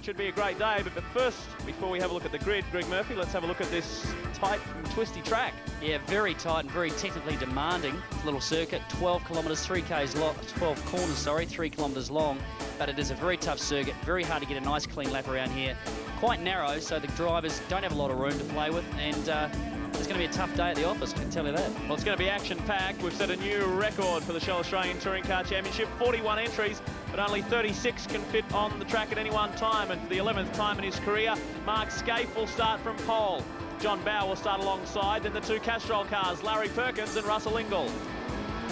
Should be a great day, but first, before we have a look at the grid, Greg Murphy, let's have a look at this tight and twisty track. Yeah, very tight and very technically demanding little circuit. 12 kilometres, 3Ks long, 12 corners, sorry, 3 kilometres long. But it is a very tough circuit, very hard to get a nice clean lap around here. Quite narrow, so the drivers don't have a lot of room to play with, and it's going to be a tough day at the office, I can tell you that. Well, it's going to be action-packed. We've set a new record for the Shell Australian Touring Car Championship, 41 entries, but only 36 can fit on the track at any one time. And for the 11th time in his career, Mark Scaife will start from pole. John Bowe will start alongside, then the two Castrol cars, Larry Perkins and Russell Ingall.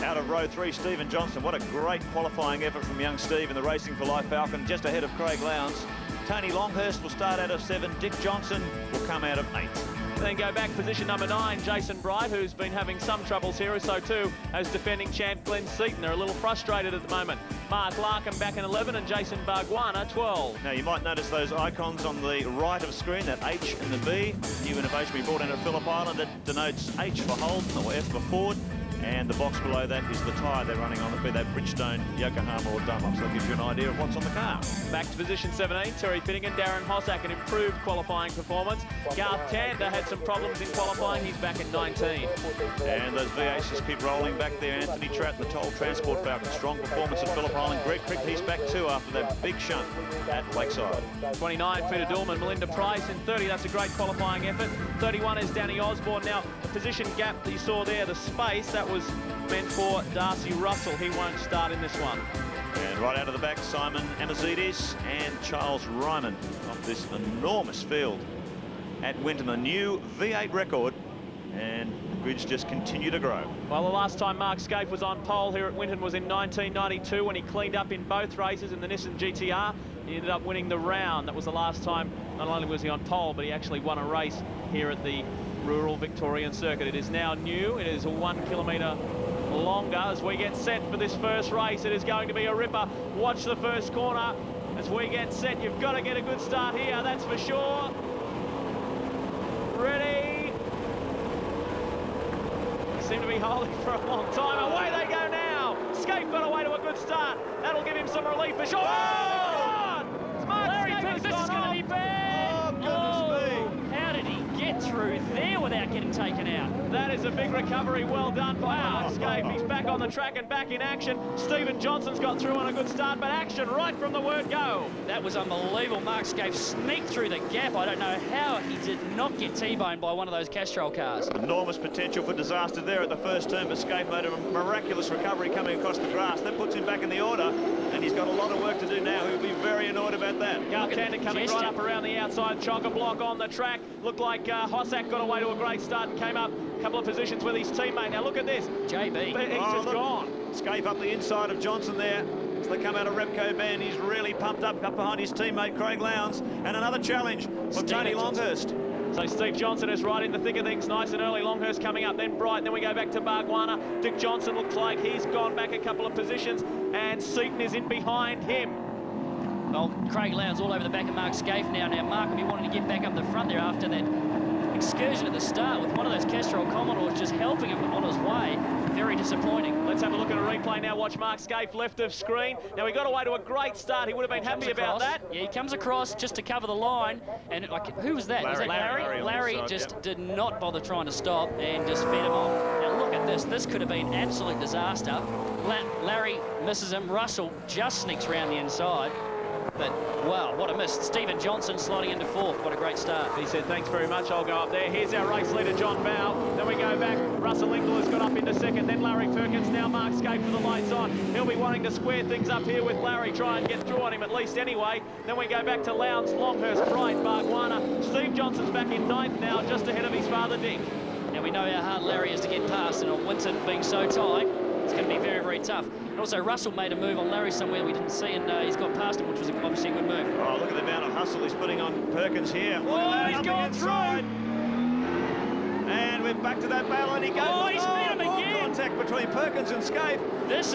Out of row 3, Stephen Johnson. What a great qualifying effort from young Steve in the Racing for Life Falcon, just ahead of Craig Lowndes. Tony Longhurst will start out of 7. Dick Johnson will come out of 8. Then go back position number 9, Jason Bright, who's been having some troubles here, so too as defending champ Glenn Seaton. They're a little frustrated at the moment. Mark Larkham back in 11 and Jason Bargwanna 12. Now you might notice those icons on the right of screen, that H and the B. New innovation we brought in at Phillip Island that denotes H for Holden or F for Ford. And the box below that is the tyre they're running on, be that Bridgestone, Yokohama or Dunlop. So that gives you an idea of what's on the car. Back to position 17, Terry Finnegan, Darren Hossack, an improved qualifying performance. Garth Tander had some problems in qualifying, he's back at 19. And those V8s just keep rolling back there. Anthony Tratt, the Toll Transport Falcon, strong performance at Phillip Island. Greg Crick, he's back too after that big shunt at Lakeside. 29, Peter Dillman, Melinda Price in 30, that's a great qualifying effort. 31 is Danny Osborne. Now, the position gap that you saw there, the space, that was meant for Darcy Russell. He won't start in this one. And right out of the back, Simon Amazidis and Charles Ryman off this enormous field at Winton. A new V8 record, and the grids just continue to grow. Well, the last time Mark Scaife was on pole here at Winton was in 1992 when he cleaned up in both races in the Nissan GTR. He ended up winning the round. That was the last time not only was he on pole, but he actually won a race here at the rural Victorian circuit. It is now new. It is 1 kilometre longer as we get set for this first race. It is going to be a ripper. Watch the first corner as we get set. You've got to get a good start here, that's for sure. Ready. They seem to be holding for a long time. Away they go now. Scaife got away to a good start. That'll give him some relief for sure. Oh! Larry Perkins, this is going to be bad. Oh, goodness me. How did he get through there without getting taken out? That is a big recovery, well done by Mark Scaife. He's back on the track and back in action. Stephen Johnson's got through on a good start, but action right from the word go. That was unbelievable. Mark Scaife sneaked through the gap. I don't know how he did not get T-boned by one of those Castrol cars. Enormous potential for disaster there at the first turn, but Scaife made a miraculous recovery coming across the grass. That puts him back in the order, and he's got a lot of work to do now. He'll be very annoyed about that. Garth Tander coming right up around the outside, chock-a-block on the track. Looked like Hossack got away to a great start and came up a couple of positions with his teammate. Now look at this. JB. But he's just gone. Scaife up the inside of Johnson there. As they come out of Repco Bend, he's really pumped up behind his teammate Craig Lowndes. And another challenge from Tony Longhurst. So Steve Johnson is right in the thick of things, nice and early. Longhurst coming up, then Bright, then we go back to Bargwanna. Dick Johnson looks like he's gone back a couple of positions, and Seaton is in behind him. Well, Craig Lowndes all over the back of Mark Scaife now. Now, Mark will be wanting to get back up the front there after that excursion at the start with one of those Castrol Commodores just helping him on his way. Very disappointing. Let's have a look at a replay now. Watch Mark Scaife left of screen. Now, he got away to a great start. He would have been happy about that. Yeah, he comes across just to cover the line. And like, who was that? Was that Larry? Larry just did not bother trying to stop and just fed him off. Now, look at this. This could have been absolute disaster. Larry misses him. Russell just sneaks around the inside. But, wow, what a miss. Stephen Johnson sliding into fourth. What a great start. He said, thanks very much, I'll go up there. Here's our race leader, John Bowe. Then we go back. Russell Ingall has got up into second. Then Larry Perkins. Now Mark Scaife for the lights on. He'll be wanting to square things up here with Larry. Try and get through on him at least anyway. Then we go back to Lowndes, Longhurst, Bright, Bargwanna. Steve Johnson's back in ninth now, just ahead of his father, Dick. Now we know how hard Larry is to get past, and on Winton being so tight, it's going to be very, very tough. And also, Russell made a move on Larry somewhere we didn't see, and he's got past him, which was obviously a good move. Oh, look at the amount of hustle he's putting on Perkins here. Oh, he's gone through! And we're back to that battle, and he goes. Oh, he's beat him again! Contact between Perkins and Scaife. This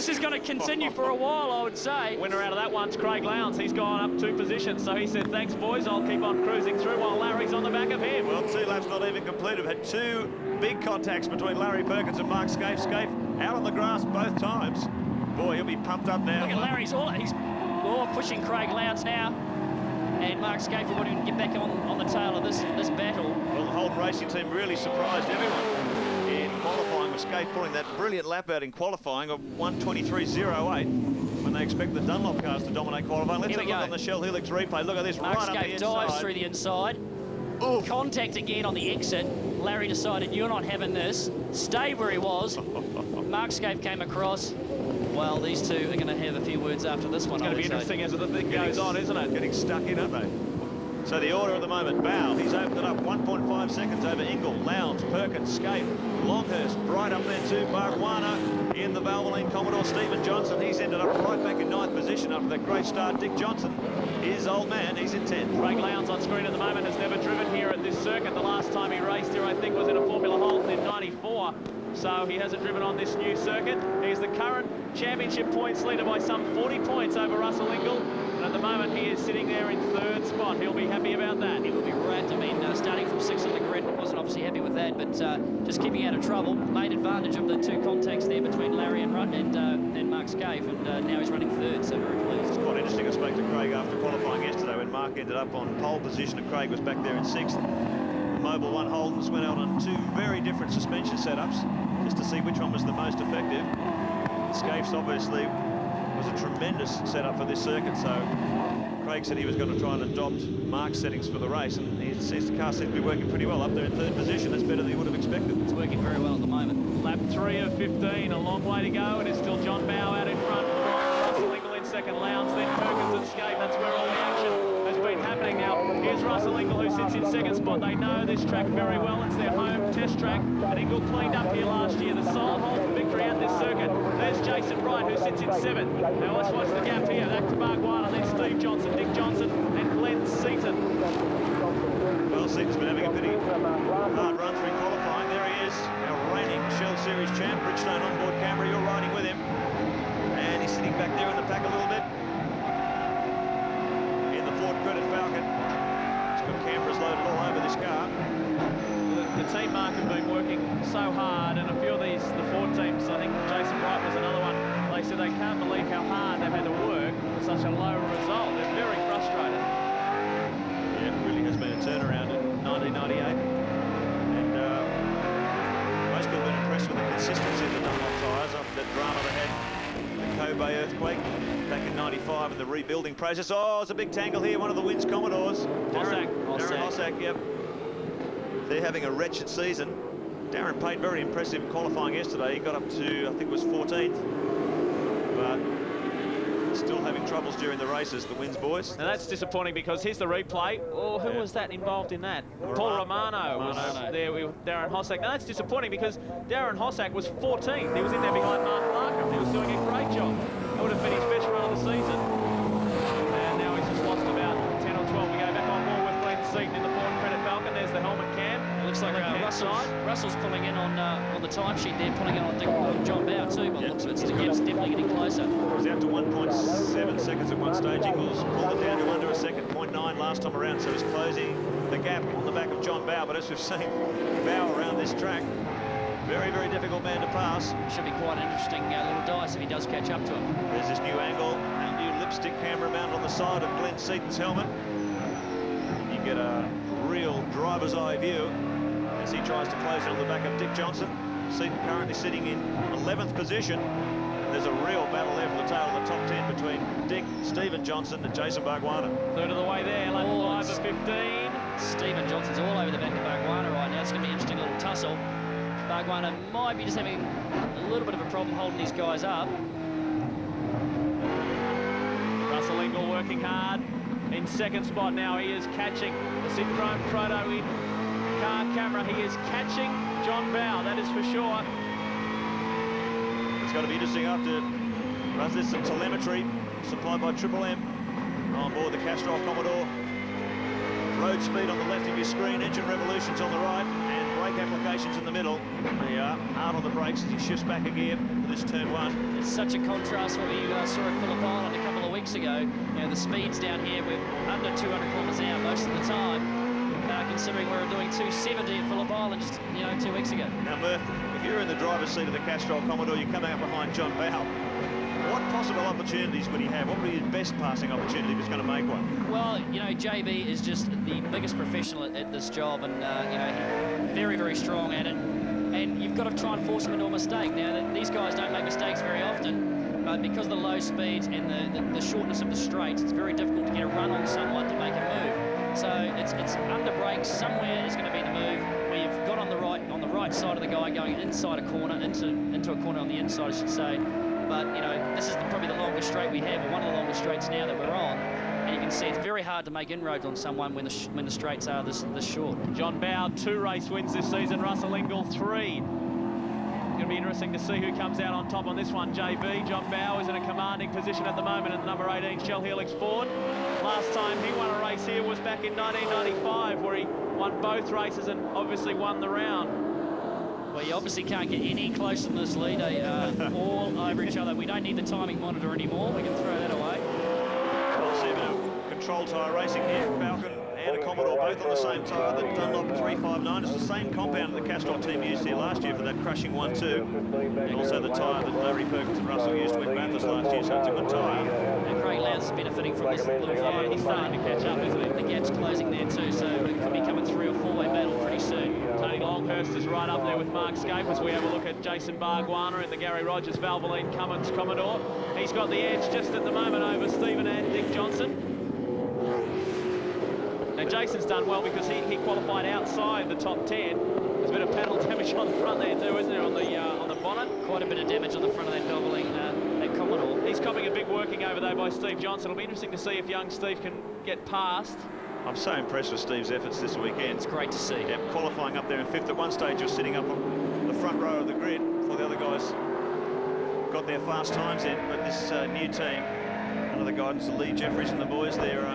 is going to continue for a while, I would say. Winner out of that one's Craig Lowndes. He's gone up 2 positions, so he said, thanks, boys. I'll keep on cruising through while Larry's on the back of him. Well, 2 laps not even completed. We've had 2 big contacts between Larry Perkins and Mark Scaife. Scaife out on the grass both times. Boy, he'll be pumped up now. Look at Larry's he's pushing Craig Lowndes now. and Mark Scaife wanting to get back on the tail of this battle. Well, the Holden Racing team really surprised everyone in qualifying, with Scaife pulling that brilliant lap out in qualifying of 1:23.08 when they expect the Dunlop cars to dominate qualifying. Let's have a look on the Shell Helix replay. Look at this, Mark right up the Scaife inside. dives through the inside. Oof. Contact again on the exit. Larry decided, you're not having this. Stayed where he was. Mark Scaife came across. Well, these two are going to have a few words after this one. It's going to be interesting as the thing goes on, isn't it? Getting stuck in, aren't they? So the order at the moment, Bow, he's opened it up 1.5 seconds over Ingle, Lowndes, Perkins, Scaife, Longhurst, right up there too, Barguana in the Valvoline Commodore. Stephen Johnson, he's ended up right back in 9th position after that great start. Dick Johnson, his old man, he's in 10th. Craig Lowndes on screen at the moment has never driven here at this circuit. The last time he raced here, I think, was in a Formula Holden in '94. So he hasn't driven on this new circuit. He's the current championship points leader by some 40 points over Russell Ingle. And at the moment, he is sitting there in 3rd spot. He'll be happy about that. He will be wrapped. I mean, starting from 6th on the grid, wasn't obviously happy with that, but just keeping out of trouble. Made advantage of the two contacts there between Larry and Mark Scaife, and now he's running 3rd, so very pleased. It's quite interesting. I spoke to Craig after qualifying yesterday when Mark ended up on pole position and Craig was back there in 6th. The Mobil 1 Holdens went out on 2 very different suspension setups just to see which one was the most effective. Scaife's obviously was a tremendous setup for this circuit, so Craig said he was going to try and adopt Mark's settings for the race, and he says the car seems to be working pretty well up there in 3rd position. That's better than he would have expected. It's working very well at the moment. Lap 3 of 15, a long way to go. It is still John Bow out in front. Russell Ingle in 2nd, Lowndes, then Perkins and Scaife. That's where all the action has been happening now. Here's Russell Ingle, who sits in 2nd spot. They know this track very well. It's their home test track, and Ingle cleaned up here last year. The sole Holden victory at this circuit. There's Jason Wright, who sits in 7th. Now let's watch the gap here. Back to Barguana, then Steve Johnson, Dick Johnson, and Glenn Seaton. Well, Seaton's been having a pretty hard run through qualifying. There he is, our reigning Shell Series champ. Bridgestone onboard camera, you're riding with him. And he's sitting back there in the pack a little bit. In the Ford Credit Falcon. He's got cameras loaded all over this car. The team, Mark, have been working so hard, and a few of the Ford teams, I think Jason Wright was another one, they said they can't believe how hard they've had to work for such a low result. They're very frustrated. Yeah, it really has been a turnaround in 1998. And most people have been impressed with the consistency of the Dunlop tyres after that drama they had, the Kobe earthquake back in '95 and the rebuilding process. Oh, it's a big tangle here, one of the Wins Commodores. Darren Hossack, yep. They're having a wretched season. Darren Pate, very impressive in qualifying yesterday. He got up to, I think it was 14th. But still having troubles during the races, the Wins boys. Now that's disappointing because here's the replay. Oh, who was that involved in that? Paul Romano was there with Darren Hossack. Now that's disappointing because Darren Hossack was 14th. He was in there behind Mark Larkham. He was doing a great job. That would have been his best run of the season. And now he's just lost about 10 or 12. We go back on board with Glenn Seaton in the Ford Credit Falcon. There's the helmet cam. It looks like Russell's pulling in on the timesheet there, pulling in on John Bow too, but looks it's definitely getting closer. It was out to 1.7 seconds at one stage. Ingles pulled it down to under a second, 0.9 last time around, so he's closing the gap on the back of John Bow. But as we've seen, Bow around this track, very, very difficult man to pass. Should be quite an interesting little dice if he does catch up to him. There's this new angle, our new lipstick camera mounted on the side of Glenn Seaton's helmet. You get a real driver's eye view as he tries to close it on the back of Dick Johnson. Seaton currently sitting in 11th position. There's a real battle there for the tail of the top 10 between Dick, Stephen Johnson and Jason Barguana. Third of the way there, lap 5 of 15. Stephen Johnson's all over the back of Barguana right now. It's going to be an interesting little tussle. Barguana might be just having a little bit of a problem holding these guys up. Russell Ingle working hard. In 2nd spot now, he is catching the Synchrome Proto in car camera. He is catching John Bow, that is for sure. It's going to be interesting after there's some telemetry supplied by Triple M on board the Castrol Commodore. Road speed on the left of your screen, engine revolutions on the right, and brake applications in the middle. There you are, hard on the brakes as he shifts back a gear for this turn 1. It's such a contrast what we saw at Phillip Island a couple of weeks ago. You know, the speeds down here were under 200 kilometres an hour most of the time. Considering we were doing 270 at Phillip Island just 2 weeks ago. Now Murph, if you're in the driver's seat of the Castrol Commodore, you're coming up behind John Bow. What possible opportunities would he have? What would be his best passing opportunity if he's going to make one? Well, you know, JB is just the biggest professional at this job, and, you know, he's very, very strong at it. And you've got to try and force him into a mistake. Now, these guys don't make mistakes very often, but because of the low speeds and the shortness of the straights, it's very difficult to get a run on someone to make a move. So it's under brakes. Somewhere is going to be the move where you've got on the right side of the guy going inside a corner, into a corner on the inside, I should say. But, you know, this is probably the longest straight we have, or one of the longest straights now that we're on. And you can see it's very hard to make inroads on someone when the straights are this short. John Bowe, 2 race wins this season. Russell Ingall, 3. It's going to be interesting to see who comes out on top on this one. JB, John Bowe, is in a commanding position at the moment in the number 18 Shell Helix Ford. Last time he won a race here was back in 1995, where he won both races and obviously won the round. Well, you obviously can't get any closer than this lead. They are all over each other. We don't need the timing monitor anymore. We can throw that away. We'll see a bit of control tyre racing here. Falcon and a Commodore both on the same tyre, the Dunlop 359. It's the same compound that the Castrol team used here last year for that crushing 1-2. And also the tyre that Larry Perkins and Russell used to win Bathurst last year, so it's a good tyre. And Craig Lowndes is benefiting from this little fire. He's starting to catch up, isn't he? The gap's closing there too, so it could be coming 3 or 4-way battle pretty soon. Tony Longhurst is right up there with Mark Scape as we have a look at Jason Bargwanna in the Gary Rogers Valvoline Cummins Commodore. He's got the edge just at the moment over Stephen and Dick Johnson. Now Jason's done well because he qualified outside the top 10. There's a bit of panel damage on the front there too, isn't there, on the bonnet? Quite a bit of damage on the front of that Valvoline, that Commodore. He's copping a big working over though by Steve Johnson. It'll be interesting to see if young Steve can get past. I'm so impressed with Steve's efforts this weekend. It's great to see. Yeah, qualifying up there in 5th. At one stage, he was sitting up on the front row of the grid before the other guys got their fast times in. But this new team, under the guidance of Lee Jeffries and the boys there,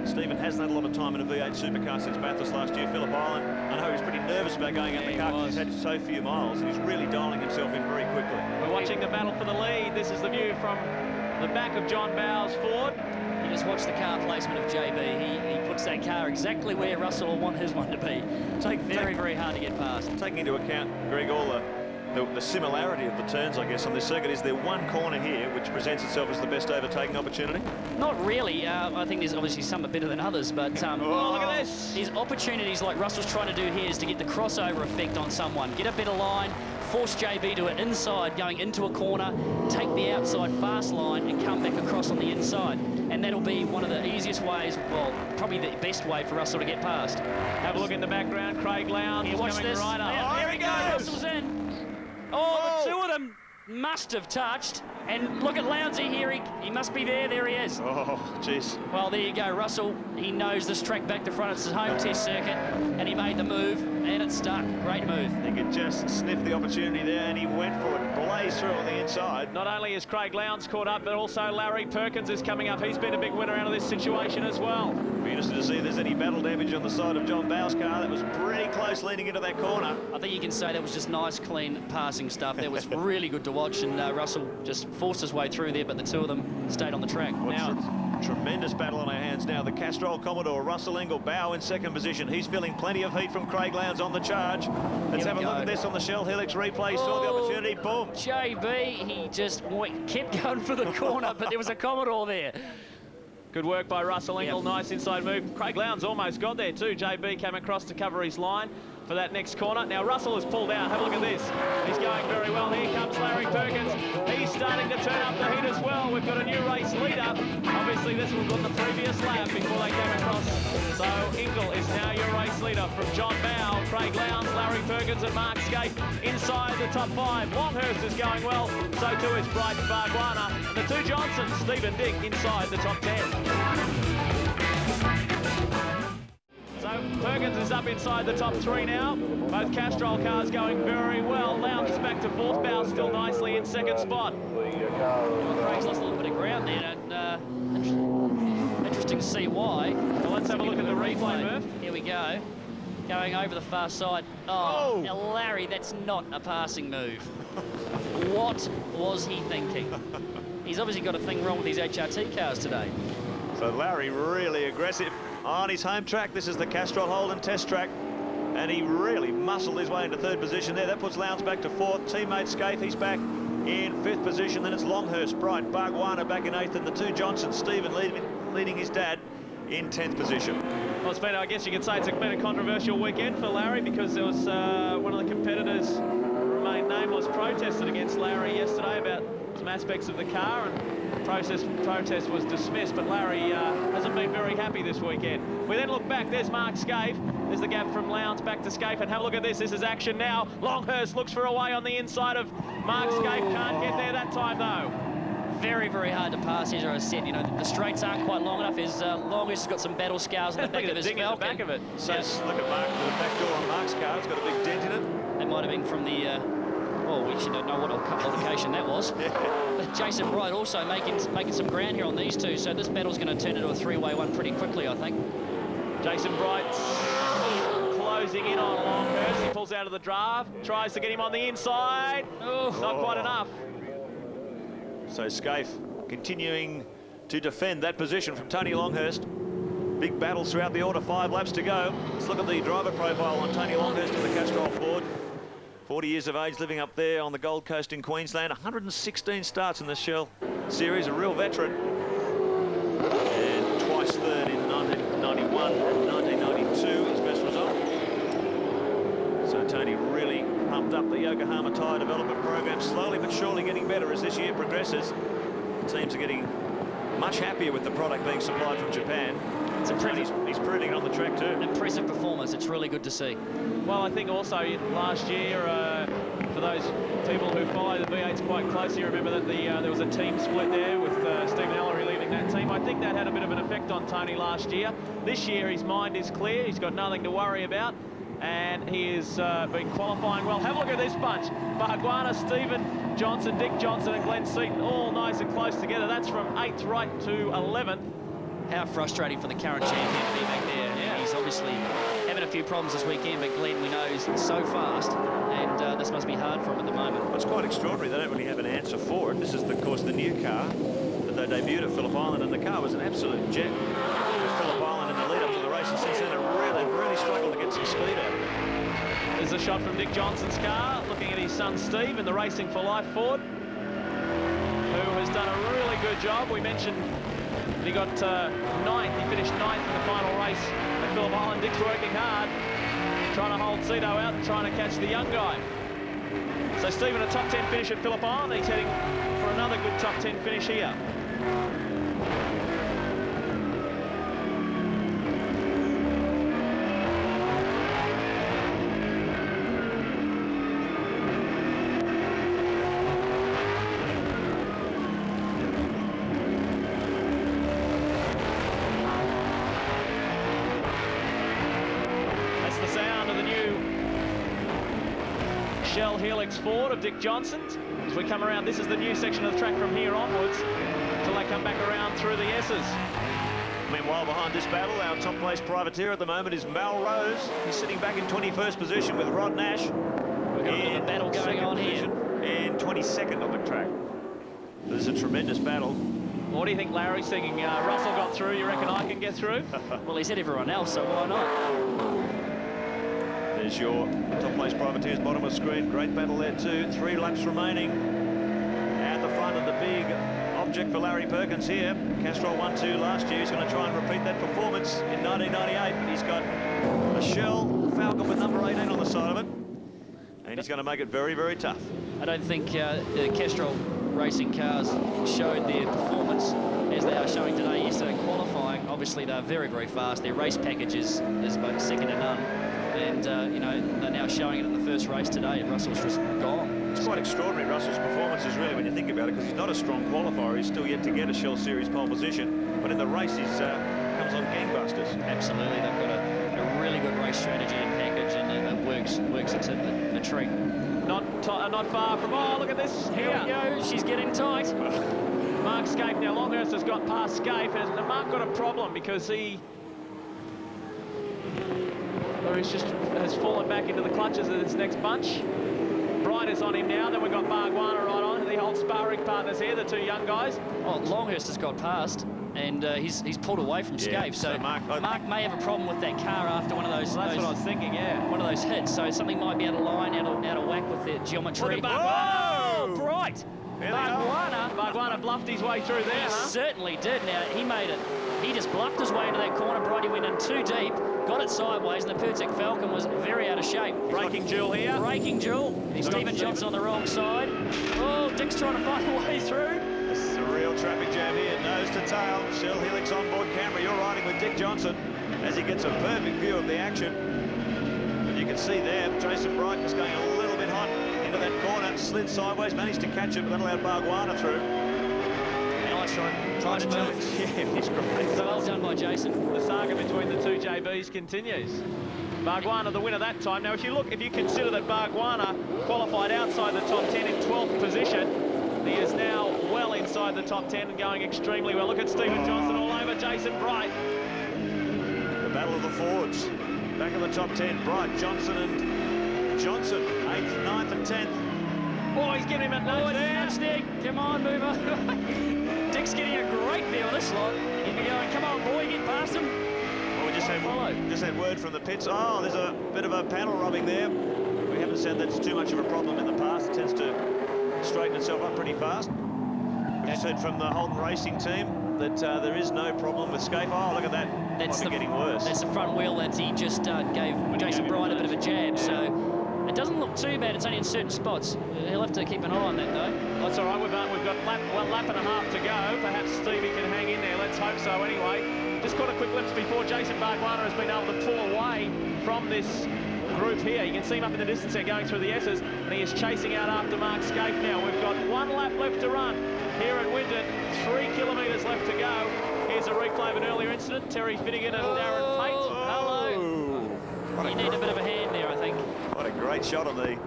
Stephen hasn't had a lot of time in a V8 supercar since Bathurst last year. Phillip Island, I know he was pretty nervous about going out in the car because he's had so few miles, and he's really dialing himself in very quickly. We're watching the battle for the lead. This is the view from the back of John Bowe's Ford. You just watch the car placement of JB. He puts that car exactly where Russell will want his one to be. Very hard to get past. Taking into account, Greg, all the similarity of the turns, I guess, on this circuit, is there one corner here which presents itself as the best overtaking opportunity? Not really. I think there's obviously some are better than others, but oh, look at this! These opportunities like Russell's trying to do here is to get the crossover effect on someone, get a better line, force JB to an inside going into a corner, take the outside fast line and come back across on the inside. And that'll be one of the easiest ways, well, probably the best way for Russell to get past. Have a look in the background, Craig Lowndes is coming this. right up. Yeah, Oh, here he goes! Russell's in. Oh, the 2 of them must have touched. And look at Lowndesy here, he must be there. There he is. Oh, jeez. Well, there you go. Russell, he knows this track back to front. It's his home test circuit, and he made the move, and it stuck. Great move. He could just sniff the opportunity there, and he went for it. Blazed through on the inside. Not only is Craig Lowndes caught up, but also Larry Perkins is coming up. He's been a big winner out of this situation as well. Be interested to see if there's any battle damage on the side of John Bowe's car. That was pretty close leading into that corner. I think you can say that was just nice, clean passing stuff. That was really good to watch, and Russell just forced his way through there, but the 2 of them stayed on the track. Tremendous battle on our hands now. The Castrol Commodore, Russell Ingall, Bowe in 2nd position. He's feeling plenty of heat from Craig Lowndes on the charge. Let's have a look at this on the Shell Helix replay. Saw the opportunity, boom. JB, he just kept going for the corner, but there was a Commodore there. Good work by Russell Ingall. Yep. Nice inside move. Craig Lowndes almost got there too. JB came across to cover his line for that next corner. Now Russell has pulled out. Have a look at this. He's going very well. Here comes Larry Perkins. He's starting to turn up the heat as well. We've got a new race leader. Obviously this was on the previous lap before they came across. So Ingall is now your race leader from John Bowe, Craig Lowndes, Larry Perkins and Mark Scape inside the top 5. Longhurst is going well. So too is Brighton Bargwanna. And the 2 Johnsons, Steve and Dick, inside the top 10. So Perkins is up inside the top 3 now. Both Castrol cars going very well. Lowndes is back to 4th. Bowe still nicely in 2nd spot. Craig's lost a little bit of ground there, and interesting to see why. Well, let's have a look at the replay, Murph. Here we go. Going over the far side. Oh, now Larry, that's not a passing move. What was he thinking? He's obviously got a thing wrong with these HRT cars today. So Larry really aggressive on his home track. This is the Castrol Holden test track, and he really muscled his way into 3rd position there. That puts Lowndes back to 4th. Teammate Scaife, he's back in 5th position. Then it's Longhurst, Bright, Bargwana back in 8th, and the two Johnsons, Stephen leading his dad in 10th position. Well, it's been, I guess you could say it's been a controversial weekend for Larry, because there was one of the competitors, remained nameless, protested against Larry yesterday about some aspects of the car, and the protest was dismissed, but Larry hasn't been very happy this weekend. We then look back, there's Mark Scaife, there's the gap from Lowndes back to Scaife, and have a look at this. This is action now. Longhurst looks for a way on the inside of Mark Scaife, can't get there that time though. Very, very hard to pass, as I said. You know, the straights aren't quite long enough. His Longhurst has got some battle scars on the back of his Falcon. Back of it. So look at Mark, the back door on Mark's car, it's got a big dent in it. It might have been from the, well, we should know what occasion that was. But Jason Bright also making some ground here on these two, so this battle's going to turn into a three-way one pretty quickly, I think. Jason Bright closing in on Longhurst. He pulls out of the draft, tries to get him on the inside. Not quite enough. So Scaife continuing to defend that position from Tony Longhurst. Big battles throughout the order, 5 laps to go. Let's look at the driver profile on Tony Longhurst in the Castrol Ford. 40 years of age, living up there on the Gold Coast in Queensland. 116 starts in the Shell Series, a real veteran. And twice third in 1991 and 1992, his best result. So Tony really pumped up the Yokohama tyre development program, slowly but surely getting better as this year progresses. Teams are getting much happier with the product being supplied from Japan. He's proving it on the track too. Impressive performance. It's really good to see. Well, I think also last year, for those people who follow the V8s quite closely, remember that there was a team split there with Stephen Ellery leaving that team. I think that had a bit of an effect on Tony last year. This year, his mind is clear. He's got nothing to worry about, and he has been qualifying well. Have a look at this bunch. Bargwana, Stephen Johnson, Dick Johnson and Glenn Seaton, all nice and close together. That's from 8th right to 11th. How frustrating for the current champion to be back there. Yeah. He's obviously having a few problems this weekend, but Glenn, we know, is so fast, and this must be hard for him at the moment. Well, it's quite extraordinary. They don't really have an answer for it. This is, of course, the new car that they debuted at Phillip Island, and the car was an absolute jet with Phillip Island in the lead up to the race, and since then they've really struggled to get some speed out of it. There's a shot from Dick Johnson's car, looking at his son Steve in the Racing for Life Ford, who has done a really good job. We mentioned he got 9th. He finished 9th in the final race at Phillip Island. Dick's working hard, trying to hold Cito out and trying to catch the young guy. So Stephen, a top 10 finish at Phillip Island. He's heading for another good top 10 finish here. Shell Helix Ford of Dick Johnson's. As we come around, this is the new section of the track from here onwards until they come back around through the S's. Meanwhile, behind this battle, our top place privateer at the moment is Mal Rose. He's sitting back in 21st position with Rod Nash. We've got a bit of a battle going on here. And 22nd on the track. This is a tremendous battle. What do you think Larry's thinking? Russell got through, you reckon I can get through? Well, he's hit everyone else, so why not? There's your top place privateers, bottom of the screen. Great battle there too. 3 laps remaining. At the front of the big object for Larry Perkins here. Castrol 1-2 last year. He's going to try and repeat that performance in 1998. But he's got a Shell Falcon with number 18 on the side of it. And he's going to make it very, very tough. I don't think the Castrol racing cars showed their performance as they are showing today. Yesterday qualifying, obviously they're very, very fast. Their race package is about second to none. And, you know, they're now showing it in the first race today, and Russell's just gone. It's quite extraordinary, Russell's performances, really, when you think about it, because he's not a strong qualifier. He's still yet to get a Shell Series pole position, but in the race, he comes on gangbusters. Absolutely. They've got a really good race strategy and package, and it works a treat. Not far from, oh, look at this. Here we go. She's getting tight. Mark Scaife. Now, Longhurst has got past Scaife, and Mark got a problem because he has fallen back into the clutches of this next bunch. Bright is on him now. Then we've got Bargwana right on. The old sparring partners here, the two young guys. Oh, Longhurst has got past, and he's pulled away from Scaife. So Mark may have a problem with that car after one of those. Well, that's what I was thinking. Yeah, one of those hits. So something might be out of line, out of whack with their geometry. Look at Bargwana. Oh, Bright! Bargwanna bluffed his way through there, He certainly did. Now, he made it. He just bluffed his way into that corner. Brighty went in too deep, got it sideways, and the Pertic Falcon was very out of shape. Breaking duel here. Breaking duel. Stephen Johnson on the wrong side. Oh, Dick's trying to find a way through. This is a real traffic jam here, nose to tail. Shell Helix on board camera. You're riding with Dick Johnson as he gets a perfect view of the action. And you can see there, Jason Bright was going a little bit hot into that corner, slid sideways, managed to catch it, but that allowed Bargwanna through. Nice move. Yeah, it was great. So well done by Jason. The saga between the two JBs continues. Bargwanna the winner that time. Now, if you consider that Bargwanna qualified outside the top 10 in 12th position, he is now well inside the top 10 and going extremely well. Look at Stephen Johnson all over Jason Bright. The battle of the Fords. Back in the top 10, Bright, Johnson and Johnson, 8th, 9th and 10th. Oh, he's giving him a nudge there. Dick. Come on, move on. Dick's getting a great view on this lot. He'd be going, come on, boy, get past him. Well, we just had word from the pits. Oh, there's a bit of a panel rubbing there. We haven't said that's too much of a problem in the past. It tends to straighten itself up pretty fast. We just heard from the Holden Racing team that there is no problem with Scaife. Oh, look at that. Might be getting worse. That's the front wheel that he just gave Jason Bright a bit of a jab. Yeah. So it doesn't look too bad. It's only in certain spots. He'll have to keep an eye on that, though. That's all right. We've got 1 lap and a half to go. Perhaps Stevie can hang in there. Let's hope so anyway. Just caught a quick glimpse before Jason Bargwanna has been able to pull away from this group here. You can see him up in the distance there going through the S's, and he is chasing out after Mark Scaife now. We've got 1 lap left to run here at Winton. 3 kilometres left to go. Here's a replay of an earlier incident. Terry Finnegan and Darren Pate. Hello. You need a bit of a hand there, I think. What a great shot on the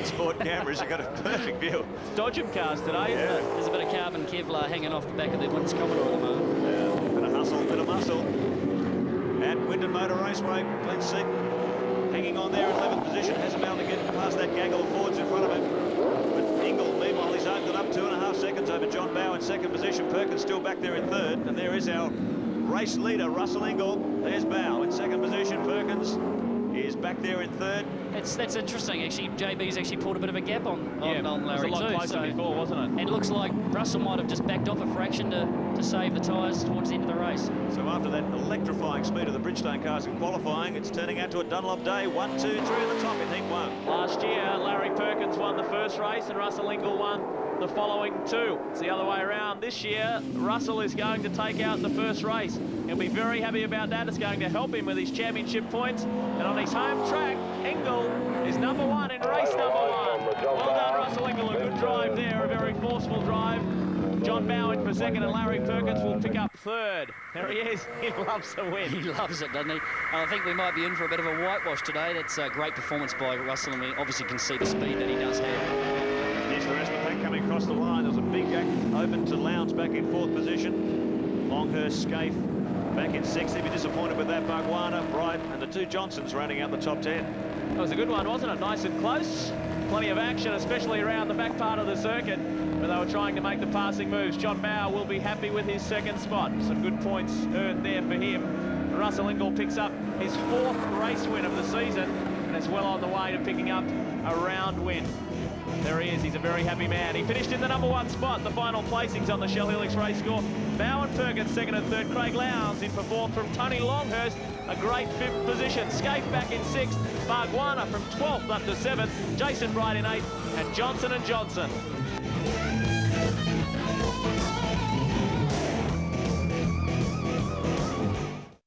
sport cameras. You've got a perfect view. Dodgem cars today, isn't it? There's a bit of carbon Kevlar hanging off the back of the Winton's Commodore at the moment. Yeah, bit of hustle, bit of muscle. At Winton Motor Raceway, Glenn Seaton hanging on there in 11th position. Hasn't been able to get past that gaggle of Fords in front of him. But Ingle, meanwhile, he's opened it up 2.5 seconds over John Bowe in 2nd position. Perkins still back there in 3rd. And there is our race leader, Russell Ingle. There's Bowe in 2nd position. Perkins is back there in 3rd. That's interesting, actually. JB's actually pulled a bit of a gap on Larry, too. It was a lot closer before, wasn't it? And it looks like Russell might have just backed off a fraction to save the tyres towards the end of the race. So after that electrifying speed of the Bridgestone cars in qualifying, it's turning out to a Dunlop day. 1, 2, 3 at the top in Heat 1. Last year, Larry Perkins won the first race and Russell Ingle won the following 2. It's the other way around. This year, Russell is going to take out the first race. He'll be very happy about that. It's going to help him with his championship points. And on his home track, Ingle is number 1 in race number 1. Well done, Russell Ingle. A good drive there, a very forceful drive. John Bowe in for 2nd, and Larry Perkins will pick up 3rd. There he is. He loves the win. He loves it, doesn't he? I think we might be in for a bit of a whitewash today. That's a great performance by Russell, and we obviously can see the speed that he does have. Here's the rest of the pack coming across the line. There's a big gap open to Lowndes back in 4th position. Longhurst, Scaife back in 6th. He'd be disappointed with that. Bargwanna, Bright, and the 2 Johnsons rounding out the top 10. That was a good one, wasn't it? Nice and close. Plenty of action, especially around the back part of the circuit, where they were trying to make the passing moves. John Bowe will be happy with his 2nd spot. Some good points earned there for him. Russell Ingle picks up his 4th race win of the season and is well on the way to picking up a round win. There he is. He's a very happy man. He finished in the number 1 spot. The final placings on the Shell Helix race score. Bowe and Perkins 2nd and 3rd. Craig Lowndes in for 4th from Tony Longhurst. A great 5th position. Scaife back in 6th. Bargwanna from 12th up to 7th. Jason Bright in 8th. And Johnson and Johnson